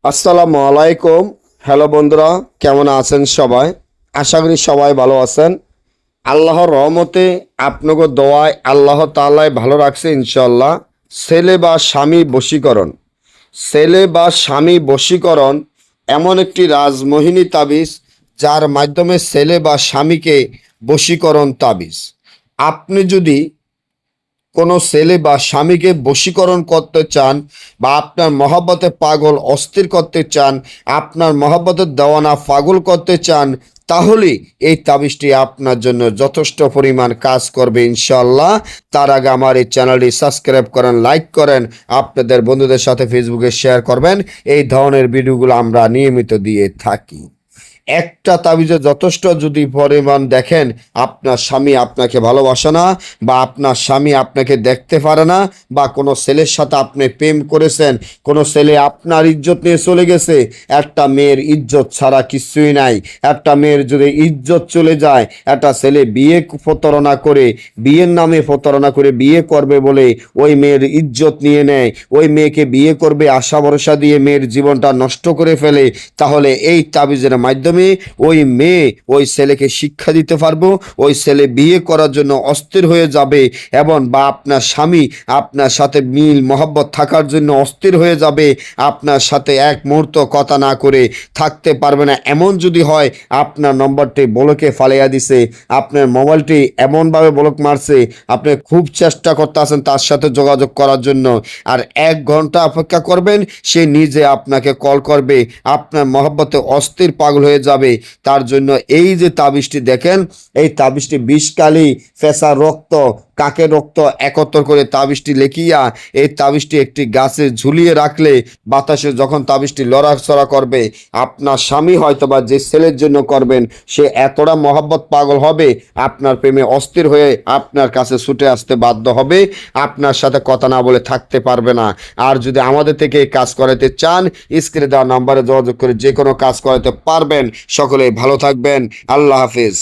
আসসালামু আলাইকুম। হ্যালো বন্ধুরা, কেমন আছেন সবাই? আশা করি সবাই ভালো আছেন। আল্লাহর রহমতে আপনাকে দোয়ায় আল্লাহ তাআলাই ভালো রাখছে ইনশাল্লাহ। ছেলে বা স্বামী বশীকরণ এমন একটি রাজমোহিনী তাবিজ, যার মাধ্যমে ছেলে বা স্বামীকে বশীকরণ তাবিজ। আপনি যদি কোনো ছেলে বা স্বামীকে বশীকরণ করতে চান, বা আপনার মহব্বতে পাগল অস্থির করতে চান, আপনার মহব্বতের দেওয়ানা পাগল করতে চান, তাহলে এই তাবিজটি আপনার জন্য যথেষ্ট পরিমাণ কাজ করবে ইনশাল্লাহ। তার আগে আমার এই চ্যানেলটি সাবস্ক্রাইব করেন, লাইক করেন, আপনাদের বন্ধুদের সাথে ফেসবুকে শেয়ার করবেন। এই ধরনের ভিডিওগুলো আমরা নিয়মিত দিয়ে থাকি। একটা তাবিজে যথেষ্ট যদি পরিমাণ দেখেন আপনার স্বামী আপনাকে ভালোবাসে না, বা আপনার স্বামী আপনাকে দেখতে পারে না, বা কোনো ছেলের সাথে আপনি প্রেম করেছেন, কোনো ছেলে আপনার ইজ্জত নিয়ে চলে গেছে। একটা মেয়ের ইজ্জত ছাড়া কিছুই নাই। একটা মেয়ের যদি ইজ্জত চলে যায়, একটা ছেলে প্রতারণা করে, বিয়ের নামে প্রতারণা করে বিয়ে করবে বলে ওই মেয়ের ইজ্জত নিয়ে নেয়, ওই মেয়েকে বিয়ে করবে আশা ভরসা দিয়ে মেয়ের জীবনটা নষ্ট করে ফেলে, তাহলে এই তাবিজের মাধ্যমে ওই মেয়ে ওই ছেলেকে শিক্ষা দিতে পারবো। ওই ছেলে বিয়ে করার জন্য অস্থির হয়ে যাবে, এবং বা আপনার স্বামী আপনার সাথে মিল মহব্বত থাকার জন্য অস্থির হয়ে যাবে, আপনার সাথে এক মুহূর্ত কথা না করে থাকতে পারবে না। এমন যদি হয় আপনার নম্বরটি ব্লকে ফালাইয়া দিছে, আপনার মোবাইলটি এমনভাবে ব্লক মারছে, আপনি খুব চেষ্টা করতে আছেন তার সাথে যোগাযোগ করার জন্য, আর 1 ঘন্টা অপেক্ষা করবেন, সে নিজে আপনাকে কল করবে, আপনার মহব্বতে অস্থির পাগল হয়ে যাবে। তার জন্য এই যে তাবিজটি দেখেন, এই তাবিজটি বিষকালি, ফেসা রক্ত, কাকের রক্ত একত্র করে তাবিজটি লেখিয়া এই তাবিজটি একটি গাছে ঝুলিয়ে রাখলে, বাতাসে যখন তাবিজটি লড়াচড়া করবে, আপনার স্বামী হয়তো বা যে ছেলের জন্য করবেন, সে এতটা মহব্বত পাগল হবে, আপনার প্রেমে অস্থির হয়ে আপনার কাছে ছুটে আসতে বাধ্য হবে, আপনার সাথে কথা না বলে থাকতে পারবে না। আর যদি আমাদের থেকে এই কাজ করাতে চান, স্ক্রিনে দেওয়া নাম্বারে যোগাযোগ করে যে কোনো কাজ করাতে পারবেন। সকলে ভালো থাকবেন। আল্লাহ হাফিজ।